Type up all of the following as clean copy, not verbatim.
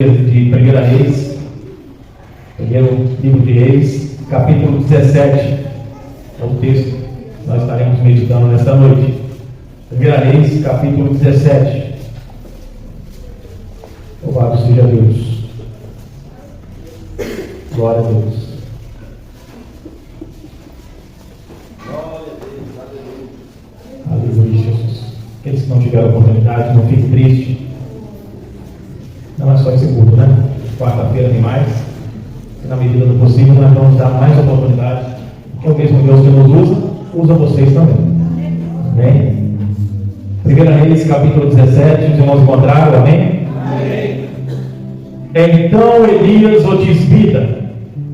De 1 Reis, primeiro livro de Reis, capítulo 17, é o texto que nós estaremos meditando nesta noite. 1 Reis, capítulo 17. Louvado seja Deus. Glória a Deus. Aleluia, Jesus. Aqueles que não tiveram oportunidade, não fiquem tristes. Não é só esse culto, né? Quarta-feira tem mais. E na medida do possível, nós vamos dar mais oportunidade. Porque o mesmo Deus que nos usa vocês também. Amém? 1 Reis, capítulo 17, os irmãos encontraram, amém? Amém. Então Elias, o tisbita,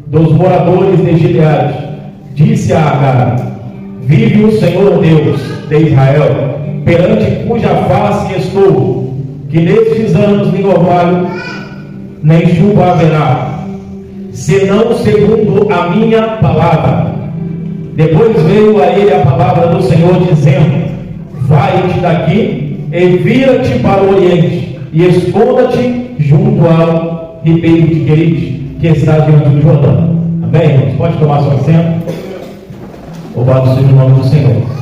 dos moradores de Gileade, disse a Agar: vive o Senhor Deus de Israel, perante cuja face estou, que nestes anos nem orvalho, nem chuva haverá, senão segundo a minha palavra. Depois veio a ele a palavra do Senhor, dizendo: vai-te daqui e vira-te para o oriente, e esconda-te junto ao ribeiro de Querite, que está diante do Jordão. Amém, irmãos? Pode tomar seu assento. Louvado seja o nome do Senhor.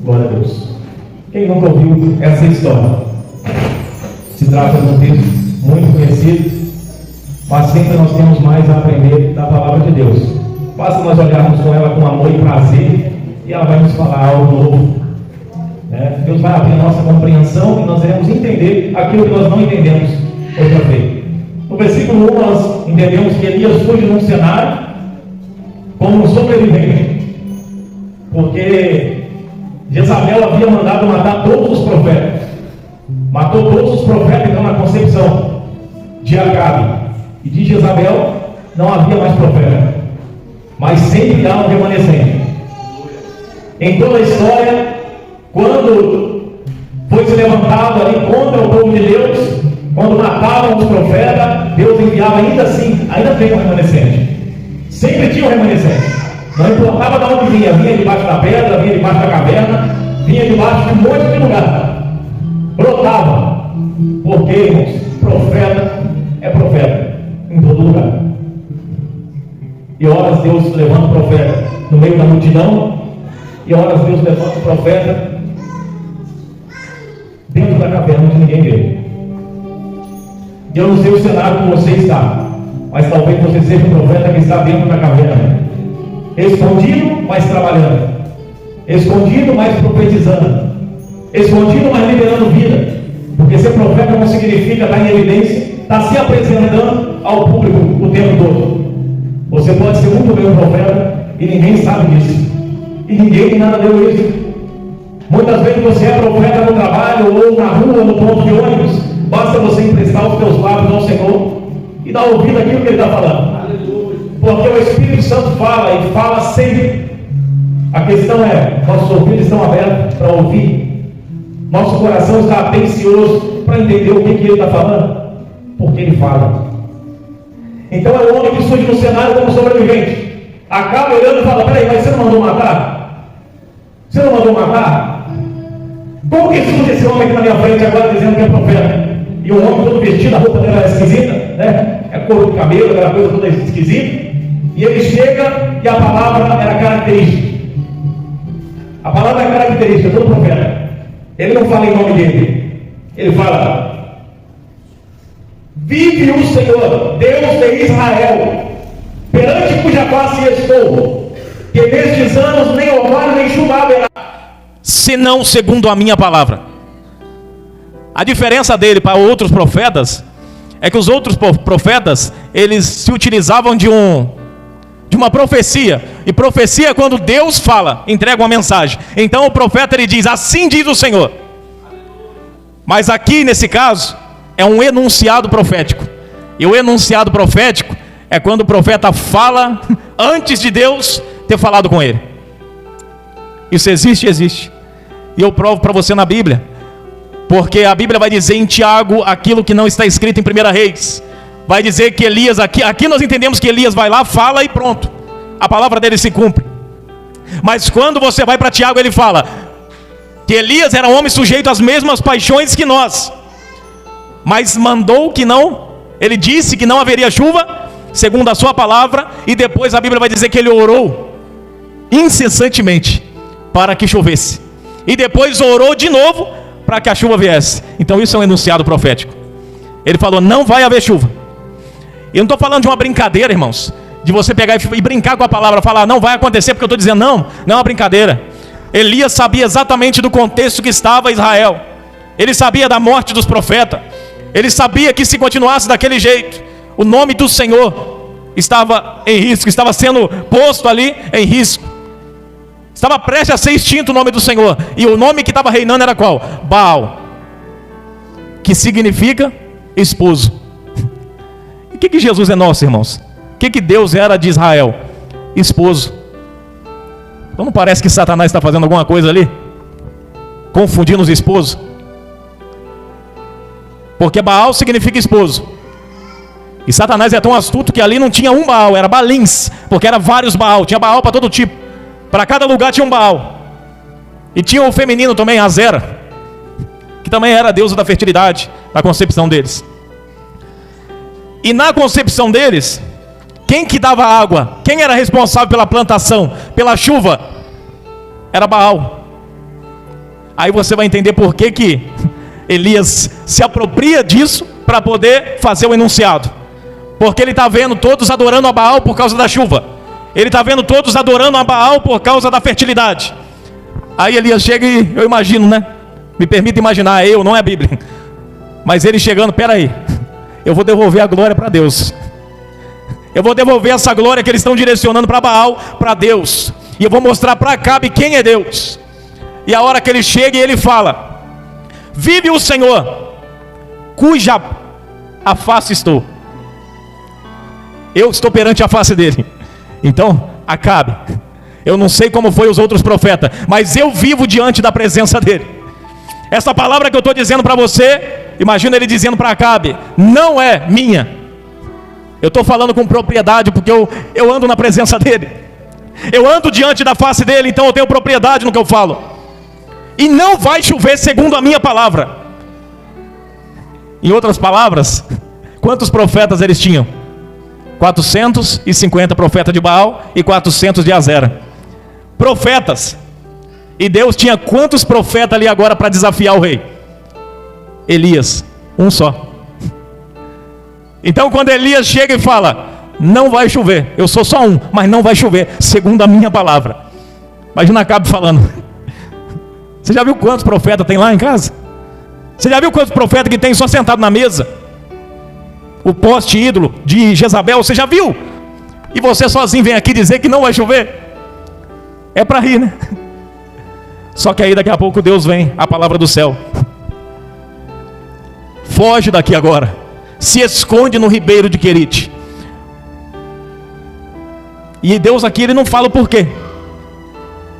Glória a Deus. Quem nunca ouviu essa história? Se trata de um texto muito conhecido, mas sempre nós temos mais a aprender da palavra de Deus. Basta nós olharmos com ela com amor e prazer, e ela vai nos falar algo novo. Deus vai abrir a nossa compreensão e nós iremos entender aquilo que nós não entendemos outra vez. No versículo 1 nós entendemos que Elias surge num cenário como um sobrevivente, porque Jezabel havia mandado matar todos os profetas. Matou todos os profetas, então, na concepção de Acabe e de Jezabel não havia mais profeta, mas sempre há um remanescente. Em toda a história, quando foi se levantado ali contra o povo de Deus, quando matavam os profetas, Deus enviava ainda assim, ainda tem um remanescente. Sempre tinha um remanescente. Não importava de onde vinha debaixo da pedra, vinha debaixo da caverna, vinha debaixo de um monte de lugar. Brotava. Porque, irmãos, profeta é profeta em todo lugar. E horas Deus levanta o profeta no meio da multidão, e horas Deus levanta o profeta dentro da caverna onde ninguém vê. Eu não sei o cenário que você está, mas talvez você seja um profeta que está dentro da caverna, escondido, mas trabalhando, escondido, mas profetizando, escondido, mas liberando vida. Porque ser profeta não significa estar em evidência, estar se apresentando ao público o tempo todo. Você pode ser muito bem um profeta e ninguém sabe disso, e ninguém tem nada a ver com isso. Muitas vezes você é profeta no trabalho, ou na rua, no ponto de ônibus. Basta você emprestar os teus lábios ao Senhor e dar ouvido àquilo que Ele está falando. Porque o Espírito Santo fala e fala sempre. A questão é: nossos ouvidos estão abertos para ouvir, nosso coração está atencioso para entender o que Ele está falando, porque Ele fala. Então é o homem que surge no cenário como sobrevivente, acaba olhando e fala: peraí, mas você não mandou matar? Você não mandou matar? Como que surge esse homem aqui na minha frente agora dizendo que é profeta? E o homem todo vestido, a roupa dele era esquisita, né? É couro de cabelo, aquela coisa toda esquisita. E ele chega e a palavra era característica. A palavra é característica do profeta. Ele não fala em nome dele. Ele fala: vive o Senhor, Deus de Israel, perante cuja face estou, que nestes anos nem orvalho nem chuva haverá, senão segundo a minha palavra. A diferença dele para outros profetas é que os outros profetas, eles se utilizavam de uma profecia. E profecia é quando Deus fala, entrega uma mensagem. Então o profeta, ele diz: assim diz o Senhor. Mas aqui nesse caso é um enunciado profético. E o enunciado profético é quando o profeta fala antes de Deus ter falado com ele. Isso existe? Existe. E eu provo para você na Bíblia. Porque a Bíblia vai dizer em Tiago aquilo que não está escrito em 1 Reis. Vai dizer que Elias, aqui nós entendemos que Elias vai lá, fala e pronto. A palavra dele se cumpre. Mas quando você vai para Tiago, ele fala: que Elias era um homem sujeito às mesmas paixões que nós, mas mandou que não, ele disse que não haveria chuva, segundo a sua palavra, e depois a Bíblia vai dizer que ele orou incessantemente para que chovesse, e depois orou de novo para que a chuva viesse. Então isso é um enunciado profético. Ele falou: não vai haver chuva. Eu não estou falando de uma brincadeira, irmãos, de você pegar e brincar com a palavra, falar não vai acontecer porque eu estou dizendo. Não é uma brincadeira. Elias sabia exatamente do contexto que estava Israel. Ele sabia da morte dos profetas. Ele sabia que se continuasse daquele jeito, o nome do Senhor estava em risco, estava sendo posto ali em risco. Estava prestes a ser extinto o nome do Senhor. E o nome que estava reinando era qual? Baal, que significa esposo. E o que Jesus é nosso, irmãos? O que Deus era de Israel? Esposo. Então não parece que Satanás está fazendo alguma coisa ali? Confundindo os esposos? Porque Baal significa esposo. E Satanás é tão astuto que ali não tinha um Baal, era Balins, porque era vários Baal, tinha Baal para todo tipo. Para cada lugar tinha um Baal. E tinha o feminino também, Azera, que também era a deusa da fertilidade, na concepção deles. E na concepção deles, quem que dava água? Quem era responsável pela plantação, pela chuva? Era Baal. Aí você vai entender por que Elias se apropria disso para poder fazer o enunciado. Porque ele está vendo todos adorando a Baal por causa da chuva. Ele está vendo todos adorando a Baal por causa da fertilidade. Aí Elias chega e eu imagino, né? Me permita imaginar, não é a Bíblia. Mas ele chegando: peraí, eu vou devolver a glória para Deus. Eu vou devolver essa glória que eles estão direcionando para Baal, para Deus. E eu vou mostrar para Acabe quem é Deus. E a hora que ele chega e ele fala: vive o Senhor, cuja a face estou. Eu estou perante a face dele. Então, Acabe, eu não sei como foi os outros profetas, mas eu vivo diante da presença dele. Essa palavra que eu estou dizendo para você, imagina ele dizendo para Acabe: não é minha. Eu estou falando com propriedade, porque eu ando na presença dele. Eu ando diante da face dele, então eu tenho propriedade no que eu falo. E não vai chover segundo a minha palavra. Em outras palavras, quantos profetas eles tinham? 450 profetas de Baal e 400 de Azera. Profetas. E Deus tinha quantos profetas ali agora para desafiar o rei? Elias, um só. Então quando Elias chega e fala: não vai chover, eu sou só um, mas não vai chover, segundo a minha palavra. Imagina Acabe falando. Você já viu quantos profetas tem lá em casa? Você já viu quantos profetas que tem só sentado na mesa? O poste ídolo de Jezabel, você já viu? E você sozinho vem aqui dizer que não vai chover? É para rir, né? Só que aí daqui a pouco Deus vem, a palavra do céu: foge daqui agora, se esconde no ribeiro de Querite. E Deus aqui, ele não fala o porquê.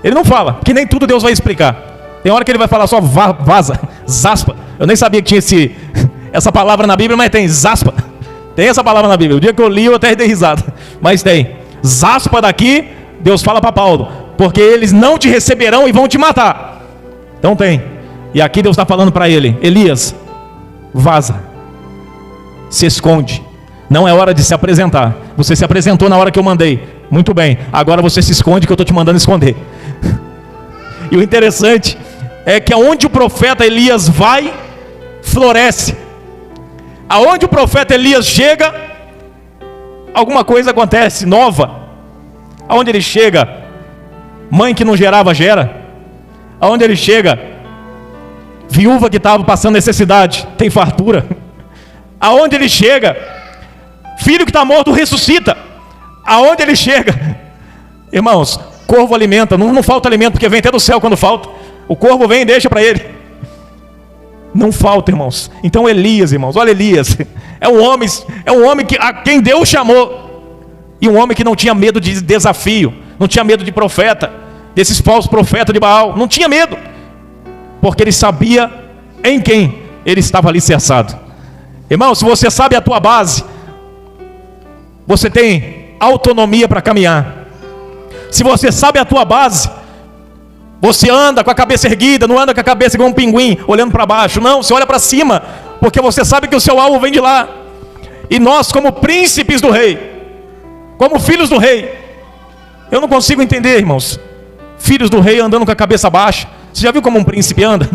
Ele não fala, porque nem tudo Deus vai explicar. Tem hora que ele vai falar só vaza, zaspa. Eu nem sabia que tinha essa palavra na Bíblia, mas tem zaspa. Tem essa palavra na Bíblia. O dia que eu li eu até dei risada, mas tem. Zaspa daqui, Deus fala para Paulo: porque eles não te receberão e vão te matar. Então tem. E aqui Deus está falando para ele: Elias, vaza, se esconde. Não é hora de se apresentar. Você se apresentou na hora que eu mandei. Muito bem, agora você se esconde que eu estou te mandando esconder. E o interessante é que aonde o profeta Elias vai, floresce. Aonde o profeta Elias chega, alguma coisa acontece nova. Aonde ele chega, mãe que não gerava, gera. Aonde ele chega, viúva que estava passando necessidade, tem fartura. Aonde ele chega, filho que está morto ressuscita. Aonde ele chega, irmãos, corvo alimenta, não falta alimento, porque vem até do céu quando falta. O corvo vem e deixa para ele. Não falta, irmãos. Então Elias, irmãos, olha Elias, é um homem a quem Deus chamou. E um homem que não tinha medo de desafio, não tinha medo de profeta, desses falsos profetas de Baal, não tinha medo, porque ele sabia em quem ele estava alicerçado. Irmão, se você sabe a tua base, você tem autonomia para caminhar. Se você sabe a tua base, Você anda com a cabeça erguida, não anda com a cabeça igual um pinguim, olhando para baixo. Não, você olha para cima, porque você sabe que o seu alvo vem de lá. E nós, como príncipes do rei, como filhos do rei, eu não consigo entender, irmãos, filhos do rei andando com a cabeça baixa. Você já viu como um príncipe anda?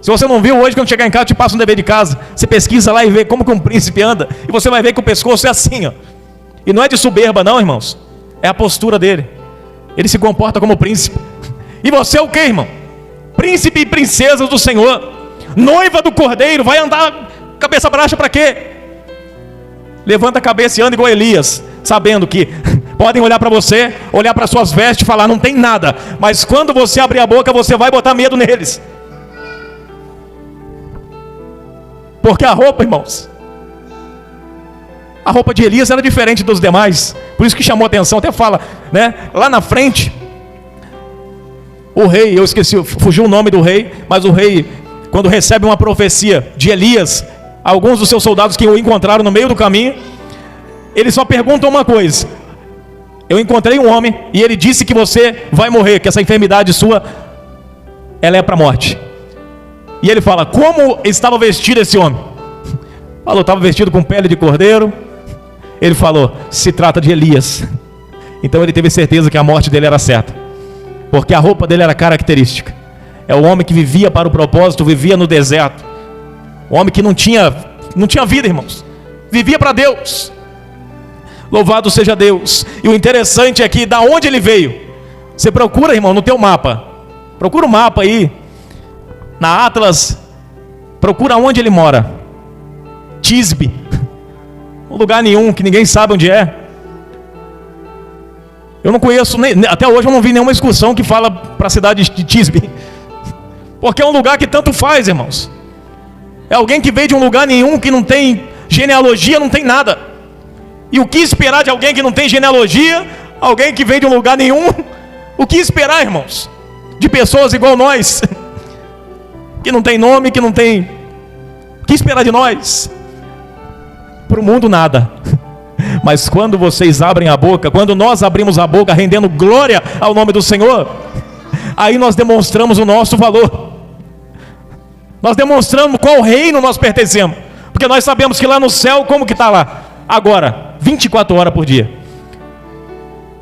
Se você não viu, hoje quando chegar em casa eu te passo um dever de casa. Você pesquisa lá e vê como que um príncipe anda, e você vai ver que o pescoço é assim, ó. E não é de soberba não, irmãos, é a postura dele. Ele se comporta como príncipe. E você é o que, irmão? Príncipe e princesa do Senhor, noiva do Cordeiro. Vai andar cabeça baixa para quê? Levanta a cabeça e anda igual Elias, sabendo que podem olhar para você, olhar para suas vestes e falar, não tem nada. Mas quando você abrir a boca, você vai botar medo neles. Porque a roupa, irmãos, a roupa de Elias era diferente dos demais. Por isso que chamou a atenção, até fala, né? Lá na frente, o rei, eu esqueci, fugiu o nome do rei, mas o rei, quando recebe uma profecia de Elias, alguns dos seus soldados que o encontraram no meio do caminho, eles só perguntam uma coisa: eu encontrei um homem e ele disse que você vai morrer, que essa enfermidade sua, ela é para a morte. E ele fala, como estava vestido esse homem? Falou, estava vestido com pele de cordeiro. Ele falou, se trata de Elias. Então ele teve certeza que a morte dele era certa, porque a roupa dele era característica. É o homem que vivia para o propósito, vivia no deserto. O homem que não tinha vida, irmãos, vivia para Deus. Louvado seja Deus. E o interessante é que da onde ele veio, você procura, irmão, no teu mapa, procura o mapa aí, na Atlas, procura onde ele mora. Tisbe, um lugar nenhum, que ninguém sabe onde é. Eu não conheço, até hoje eu não vi nenhuma excursão que fala para a cidade de Tisbe, porque é um lugar que tanto faz, irmãos. É alguém que veio de um lugar nenhum, que não tem genealogia, não tem nada. E o que esperar de alguém que não tem genealogia, alguém que veio de um lugar nenhum? O que esperar, irmãos, de pessoas igual nós, que não tem nome, que não tem... O que esperar de nós? Para o mundo nada. Mas quando vocês abrem a boca, quando nós abrimos a boca rendendo glória ao nome do Senhor, aí nós demonstramos o nosso valor. Nós demonstramos qual reino nós pertencemos. Porque nós sabemos que lá no céu, como que está lá? Agora, 24 horas por dia.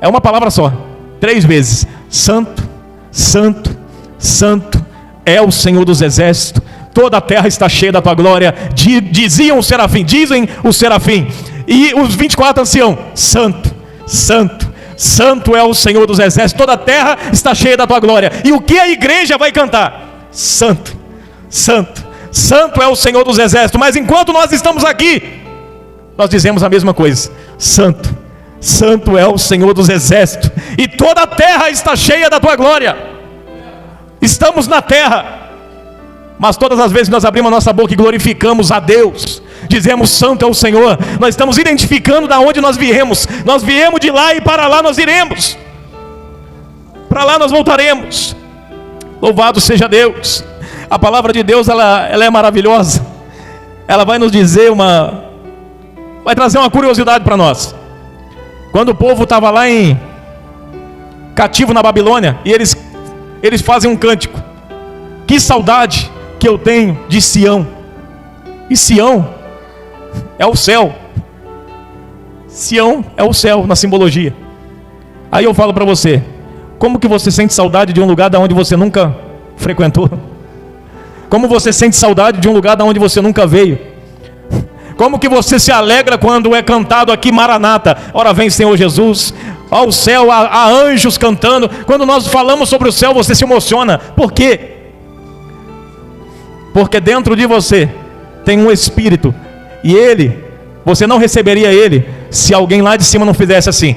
É uma palavra só, 3 vezes. Santo, Santo, Santo é o Senhor dos exércitos. Toda a terra está cheia da tua glória. Diziam os serafim, dizem os serafim. E os 24 anciãos, Santo, Santo, Santo é o Senhor dos exércitos. Toda a terra está cheia da tua glória. E o que a igreja vai cantar? Santo, Santo, Santo é o Senhor dos exércitos. Mas enquanto nós estamos aqui, nós dizemos a mesma coisa. Santo, Santo é o Senhor dos exércitos. E toda a terra está cheia da tua glória. Estamos na terra, mas todas as vezes que nós abrimos a nossa boca e glorificamos a Deus, dizemos santo é o Senhor, nós estamos identificando da onde nós viemos. Nós viemos de lá e para lá nós iremos. Para lá nós voltaremos. Louvado seja Deus. A palavra de Deus, ela é maravilhosa. Ela vai nos dizer vai trazer uma curiosidade para nós. Quando o povo estava lá cativo na Babilônia, e eles fazem um cântico: que saudade que eu tenho de Sião. E Sião é o céu. Sião é o céu na simbologia. Aí eu falo para você, como que você sente saudade de um lugar da onde você nunca frequentou? Como você sente saudade de um lugar da onde você nunca veio? Como que você se alegra quando é cantado aqui Maranata, ora vem Senhor Jesus, ao céu, há anjos cantando. Quando nós falamos sobre o céu, você se emociona. Por quê? Porque dentro de você tem um Espírito, e você não receberia ele se alguém lá de cima não fizesse assim.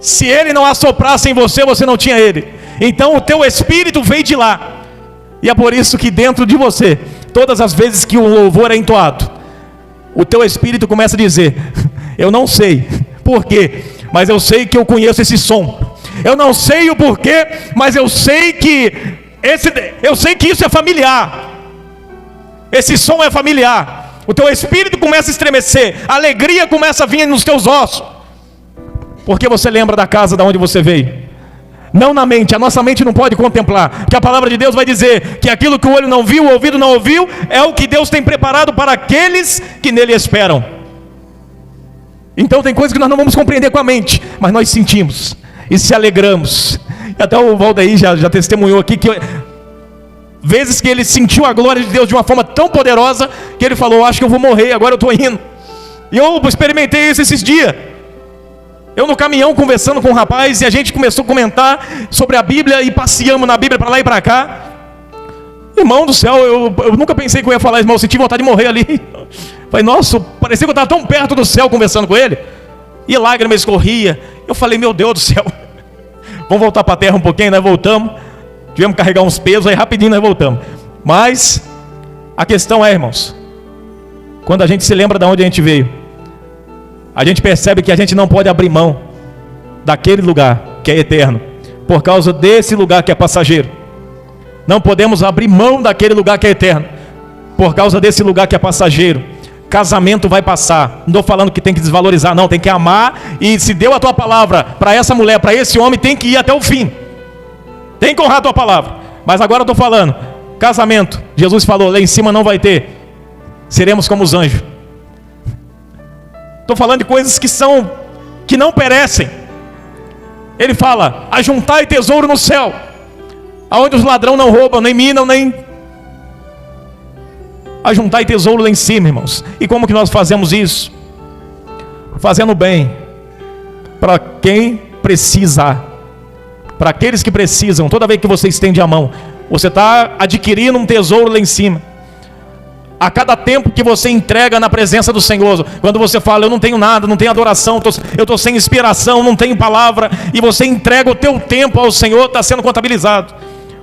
Se ele não assoprasse em você, você não tinha ele. Então o teu Espírito veio de lá. E é por isso que dentro de você, todas as vezes que o louvor é entoado, o teu Espírito começa a dizer: eu não sei porquê, mas eu sei que eu conheço esse som. Eu não sei o porquê, mas eu sei que isso é familiar. Esse som é familiar. O teu espírito começa a estremecer, a alegria começa a vir nos teus ossos, Porque você lembra da casa da onde você veio. Não na mente, a nossa mente não pode contemplar, porque a palavra de Deus vai dizer que aquilo que o olho não viu, o ouvido não ouviu, é o que Deus tem preparado para aqueles que nele esperam. Então tem coisas que nós não vamos compreender com a mente, mas nós sentimos e se alegramos. E até o Valdeir já testemunhou aqui que vezes que ele sentiu a glória de Deus de uma forma tão poderosa que ele falou: acho que eu vou morrer, agora eu estou indo. E eu experimentei isso esses dias. Eu no caminhão conversando com um rapaz, e a gente começou a comentar sobre a Bíblia e passeamos na Bíblia para lá e para cá. Irmão do céu, eu nunca pensei que eu ia falar isso, mas eu senti vontade de morrer ali. Falei, nossa, parecia que eu estava tão perto do céu conversando com ele. E lágrimas escorria. Eu falei, meu Deus do céu, vamos voltar para a terra um pouquinho. Nós voltamos, tivemos que carregar uns pesos, aí rapidinho nós voltamos. Mas a questão é, irmãos, quando a gente se lembra de onde a gente veio, a gente percebe que a gente não pode abrir mão daquele lugar que é eterno, por causa desse lugar que é passageiro. Não podemos abrir mão daquele lugar que é eterno, por causa desse lugar que é passageiro. Casamento vai passar. Não estou falando que tem que desvalorizar, não. Tem que amar, e se deu a tua palavra para essa mulher, para esse homem, tem que ir até o fim. Tem que honrar a tua palavra. Mas agora eu estou falando, casamento, Jesus falou, lá em cima não vai ter. Seremos como os anjos. Estou falando de coisas que não perecem. Ele fala, ajuntai tesouro no céu, aonde os ladrões não roubam, nem minam, nem... Ajuntai tesouro lá em cima, irmãos. E como que nós fazemos isso? Fazendo bem para quem precisa, para aqueles que precisam. Toda vez que você estende a mão, você está adquirindo um tesouro lá em cima. A cada tempo que você entrega na presença do Senhor, quando você fala, eu não tenho nada, não tenho adoração, eu estou sem inspiração, não tenho palavra, e você entrega o teu tempo ao Senhor, está sendo contabilizado.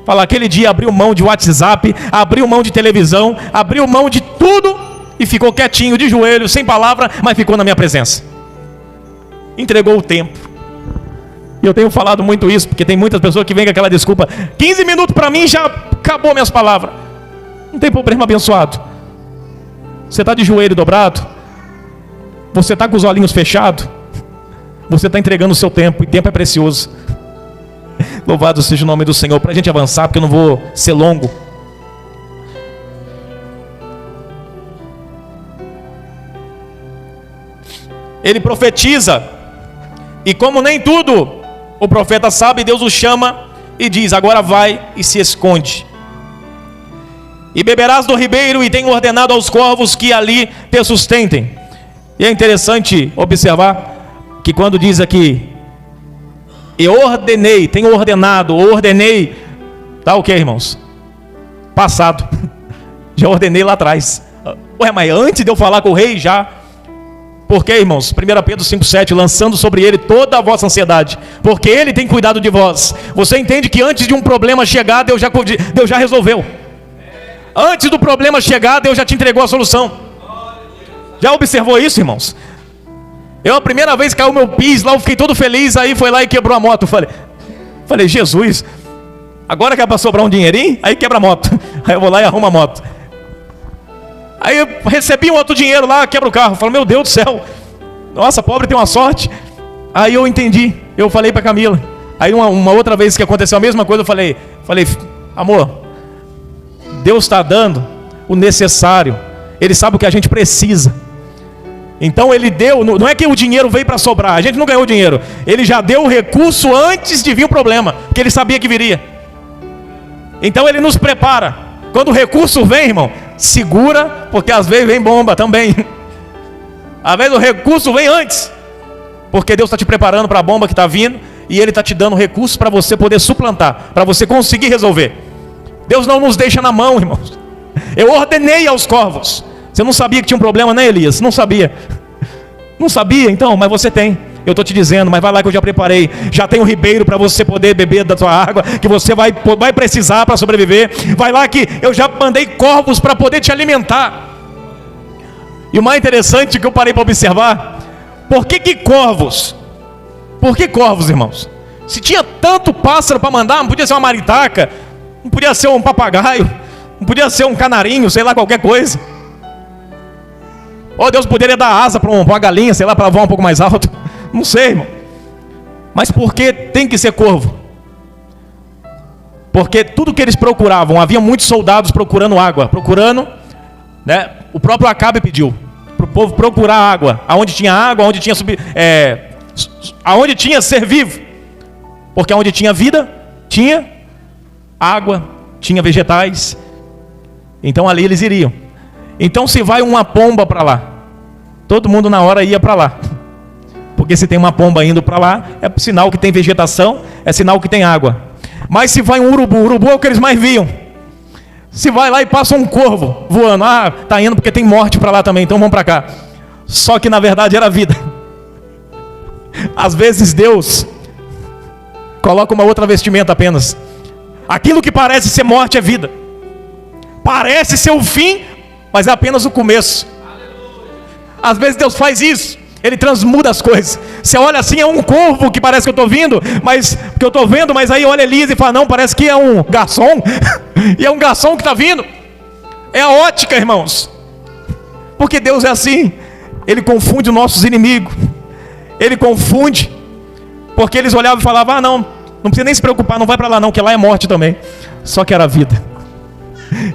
Fala, aquele dia abriu mão de WhatsApp, abriu mão de televisão, abriu mão de tudo, e ficou quietinho, de joelho, sem palavra, mas ficou na minha presença. Entregou o tempo. E eu tenho falado muito isso, porque tem muitas pessoas que vêm com aquela desculpa, 15 minutos para mim já acabou minhas palavras. Não tem problema, abençoado. Você está de joelho dobrado? Você está com os olhinhos fechados? Você está entregando o seu tempo, e tempo é precioso. Louvado seja o nome do Senhor. Para a gente avançar, porque eu não vou ser longo. Ele profetiza, e como nem tudo o profeta sabe, Deus o chama e diz, agora vai e se esconde. E beberás do ribeiro, e tenho ordenado aos corvos que ali te sustentem. E é interessante observar que quando diz aqui, eu ordenei, tenho ordenado, ordenei, tá o que, irmãos? Passado. Já ordenei lá atrás. Ué, mas antes de eu falar com o rei, já. Por quê, irmãos? 1 Pedro 5,7, lançando sobre ele toda a vossa ansiedade, porque ele tem cuidado de vós. Você entende que antes de um problema chegar, Deus já resolveu. Antes do problema chegar, Deus já te entregou a solução. Já observou isso, irmãos? A primeira vez que caiu meu pis lá, eu fiquei todo feliz, aí foi lá e quebrou a moto. Falei, Jesus, agora que é para sobrar um dinheirinho, aí quebra a moto. Aí eu vou lá e arrumo a moto. Aí eu recebi um outro dinheiro lá, quebra o carro. Falei, meu Deus do céu, nossa, pobre tem uma sorte. Aí eu entendi, eu falei para Camila. Aí uma outra vez que aconteceu a mesma coisa, eu falei, amor, Deus está dando o necessário. Ele sabe o que a gente precisa. Então ele deu, não é que o dinheiro veio para sobrar, a gente não ganhou dinheiro. Ele já deu o recurso antes de vir o problema, porque ele sabia que viria. Então ele nos prepara. Quando o recurso vem, irmão, segura, porque às vezes vem bomba também. Às vezes o recurso vem antes, porque Deus está te preparando para a bomba que está vindo, e Ele está te dando recursos para você poder suplantar, para você conseguir resolver. Deus não nos deixa na mão, irmãos. Eu ordenei aos corvos. Você não sabia que tinha um problema, né, Elias? Não sabia. Não sabia, então, mas você tem. Eu estou te dizendo, mas vai lá que eu já preparei. Já tem um ribeiro para você poder beber da sua água, que você vai precisar para sobreviver. Vai lá que eu já mandei corvos para poder te alimentar. E o mais interessante que eu parei para observar, por que corvos? Por que corvos, irmãos? Se tinha tanto pássaro para mandar, não podia ser uma maritaca, não podia ser um papagaio, não podia ser um canarinho, sei lá, qualquer coisa. Ou Deus poderia dar asa para uma galinha, sei lá, para voar um pouco mais alto. Não sei, irmão. Mas por que tem que ser corvo? Porque tudo que eles procuravam, havia muitos soldados procurando água, né? O próprio Acabe pediu para o povo procurar água, aonde tinha água, aonde tinha ser vivo, porque aonde tinha vida, tinha água, tinha vegetais, então ali eles iriam. Então se vai uma pomba para lá, todo mundo na hora ia para lá, porque se tem uma pomba indo para lá, é sinal que tem vegetação, é sinal que tem água. Mas se vai um urubu é o que eles mais viam. Se vai lá e passa um corvo voando, tá indo porque tem morte para lá também, então vamos para cá. Só que na verdade era vida. Às vezes Deus coloca uma outra vestimenta apenas. Aquilo que parece ser morte é vida. Parece ser o fim, mas é apenas o começo. Às vezes Deus faz isso. Ele transmuda as coisas. Você olha assim, é um corvo que parece que eu estou vendo, mas aí olha Elias e fala, não, parece que é um garçom. E é um garçom que está vindo. É a ótica, irmãos. Porque Deus é assim. Ele confunde os nossos inimigos. Ele confunde. Porque eles olhavam e falavam, não precisa nem se preocupar, não vai para lá não, que lá é morte também. Só que era vida.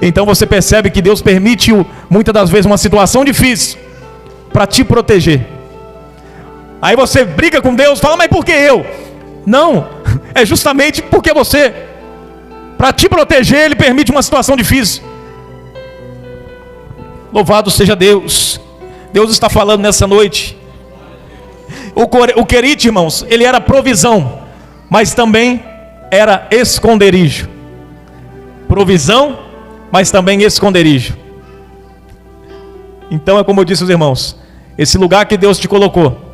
Então você percebe que Deus permite muitas das vezes uma situação difícil para te proteger. Aí você briga com Deus, fala, mas por que eu? Não, é justamente porque você, para te proteger, Ele permite uma situação difícil. Louvado seja Deus. Deus está falando nessa noite. O querite, irmãos, ele era provisão, mas também era esconderijo. Provisão, mas também esconderijo. Então é como eu disse aos irmãos, esse lugar que Deus te colocou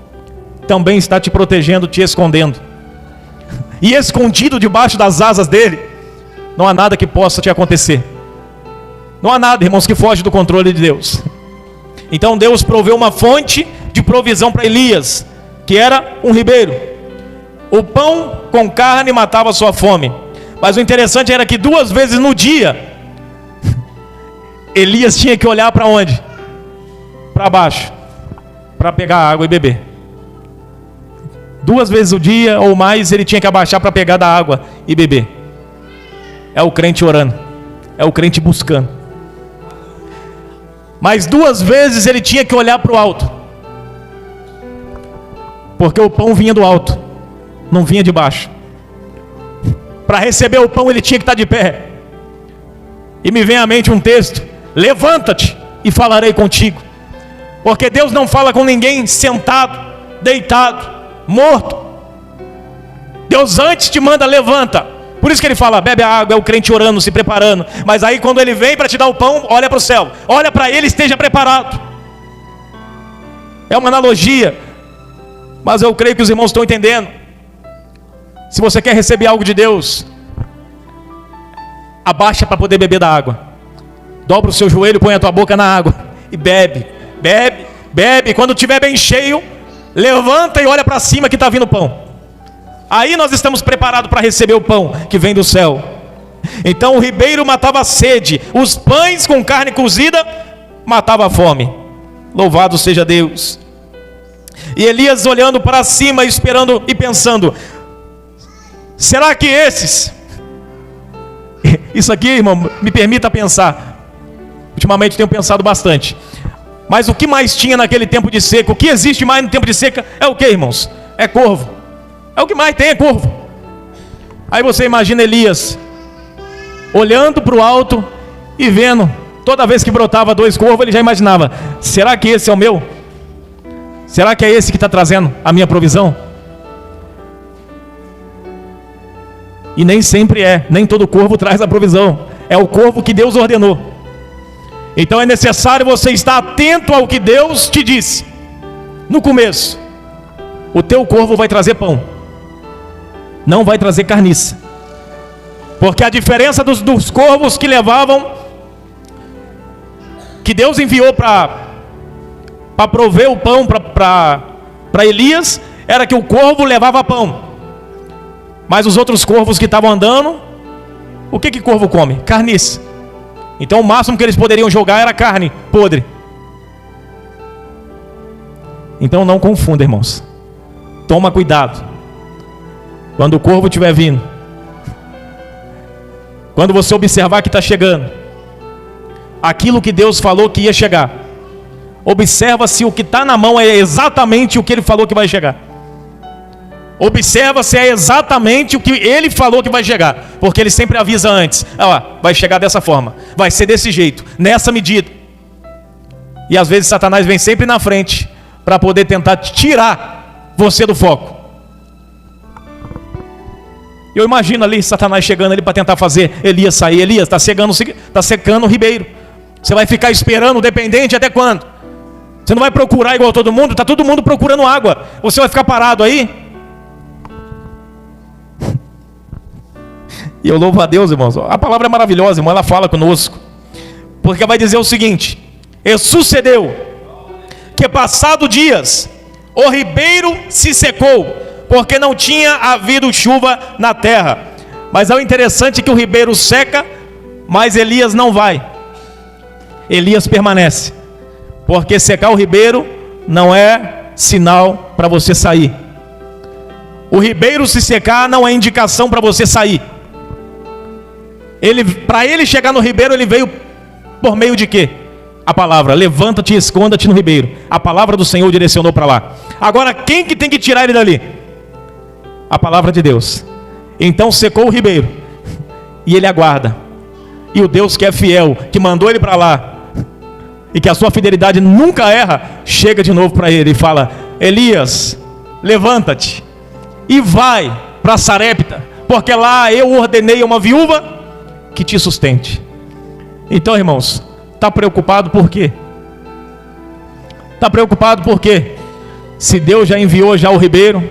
também está te protegendo, te escondendo. E escondido debaixo das asas dele, não há nada que possa te acontecer. Não há nada, irmãos, que foge do controle de Deus. Então Deus proveu uma fonte de provisão para Elias, que era um ribeiro. O pão com carne matava a sua fome. Mas o interessante era que 2 vezes no dia Elias tinha que olhar para onde? Para baixo, para pegar água e beber. 2 vezes o dia ou mais ele tinha que abaixar para pegar da água e beber. É o crente orando, é o crente buscando. Mas 2 vezes ele tinha que olhar para o alto, porque o pão vinha do alto, não vinha de baixo. Para receber o pão ele tinha que estar de pé. E me vem à mente um texto: levanta-te e falarei contigo. Porque Deus não fala com ninguém sentado, deitado, morto. Deus antes te manda, levanta. Por isso que ele fala, bebe a água, é o crente orando, se preparando. Mas aí quando ele vem para te dar o pão, olha para o céu, olha para ele, esteja preparado. É uma analogia, mas eu creio que os irmãos estão entendendo. Se você quer receber algo de Deus, abaixa para poder beber da água. Dobra o seu joelho, põe a tua boca na água e bebe, bebe, bebe. Quando estiver bem cheio, levanta e olha para cima que está vindo o pão. Aí nós estamos preparados para receber o pão que vem do céu. Então o ribeiro matava a sede, os pães com carne cozida matava a fome. Louvado seja Deus. E Elias olhando para cima, esperando e pensando, será que esses... Isso aqui, irmão, me permita pensar. Ultimamente tenho pensado bastante. Mas o que mais tinha naquele tempo de seca? O que existe mais no tempo de seca é o que, irmãos? É corvo. É o que mais tem, é corvo. Aí você imagina Elias olhando para o alto e vendo, toda vez que brotava 2 corvos, ele já imaginava, será que esse é o meu? Será que é esse que está trazendo a minha provisão? E nem sempre é, nem todo corvo traz a provisão. É o corvo que Deus ordenou. Então é necessário você estar atento ao que Deus te disse. No começo, o teu corvo vai trazer pão, não vai trazer carniça. Porque a diferença dos corvos que levavam, que Deus enviou para prover o pão para Elias, era que o corvo levava pão. Mas os outros corvos que estavam andando, o que corvo come? Carniça. Então o máximo que eles poderiam jogar era carne podre. Então não confunda, irmãos. Toma cuidado. Quando o corvo estiver vindo, quando você observar que está chegando, aquilo que Deus falou que ia chegar, observa se o que está na mão é exatamente o que Ele falou que vai chegar. Observa se é exatamente o que Ele falou que vai chegar, porque Ele sempre avisa antes: vai chegar dessa forma, vai ser desse jeito, nessa medida. E às vezes Satanás vem sempre na frente para poder tentar tirar você do foco. Eu imagino ali Satanás chegando ali para tentar fazer Elias sair. Elias, está secando o ribeiro. Você vai ficar esperando dependente até quando? Você não vai procurar igual todo mundo? Está todo mundo procurando água. Você vai ficar parado aí? E eu louvo a Deus, irmãos. A palavra é maravilhosa, irmão. Ela fala conosco. Porque vai dizer o seguinte: e sucedeu que, passado dias, o ribeiro se secou, porque não tinha havido chuva na terra. Mas é o interessante que o ribeiro seca, mas Elias não vai. Elias permanece. Porque secar o ribeiro não é sinal para você sair. O ribeiro se secar não é indicação para você sair. Para ele chegar no ribeiro, ele veio por meio de quê? A palavra: levanta-te e esconda-te no ribeiro. A palavra do Senhor direcionou para lá. Agora, quem que tem que tirar ele dali? A palavra de Deus. Então secou o ribeiro, e ele aguarda. E o Deus que é fiel, que mandou ele para lá, e que a sua fidelidade nunca erra, chega de novo para ele e fala: Elias, levanta-te e vai para Sarepta, porque lá eu ordenei a uma viúva que te sustente. Então, irmãos, está preocupado por quê? Está preocupado por quê? Se Deus já enviou já o ribeiro,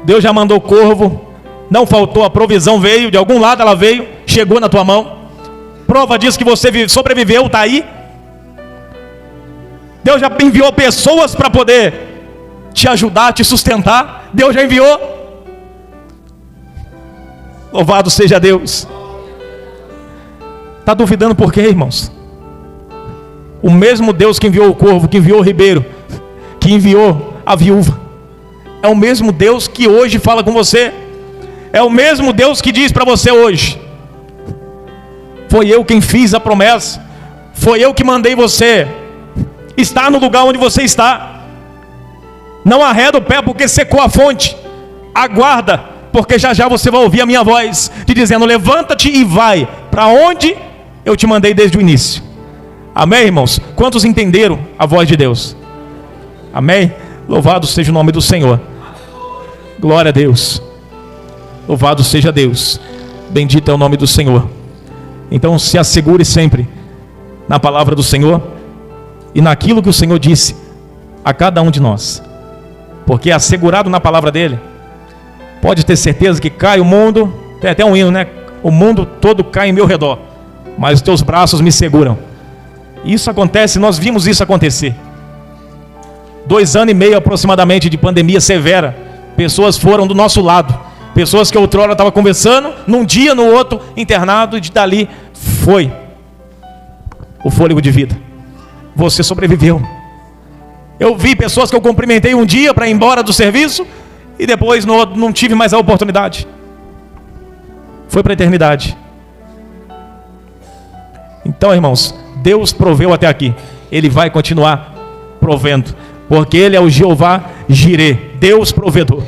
Deus já mandou corvo, não faltou, a provisão veio, de algum lado ela veio, chegou na tua mão. Prova disso que você sobreviveu, está aí. Deus já enviou pessoas para poder te ajudar, te sustentar. Deus já enviou. Louvado seja Deus. Está duvidando por quê, irmãos? O mesmo Deus que enviou o corvo, que enviou o ribeiro, que enviou a viúva, é o mesmo Deus que hoje fala com você. É o mesmo Deus que diz para você hoje: foi eu quem fiz a promessa, foi eu que mandei você estar no lugar onde você está. Não arreda o pé porque secou a fonte. Aguarda, porque já já você vai ouvir a minha voz te dizendo: levanta-te e vai para onde eu te mandei desde o início. Amém, irmãos? Quantos entenderam a voz de Deus? Amém? Louvado seja o nome do Senhor. Glória a Deus. Louvado seja Deus. Bendito é o nome do Senhor. Então se assegure sempre na palavra do Senhor e naquilo que o Senhor disse a cada um de nós. Porque assegurado na palavra dele, pode ter certeza que cai o mundo. Tem até um hino, né? O mundo todo cai em meu redor, mas os teus braços me seguram. Isso acontece, nós vimos isso acontecer. 2 anos e meio aproximadamente de pandemia severa. Pessoas foram do nosso lado. Pessoas que outrora estavam conversando, num dia, no outro, internado, e dali foi o fôlego de vida. Você sobreviveu. Eu vi pessoas que eu cumprimentei um dia para ir embora do serviço, e depois no outro não tive mais a oportunidade. Foi para a eternidade. Então, irmãos, Deus proveu até aqui. Ele vai continuar provendo, porque Ele é o Jeová Jirê, Deus provedor.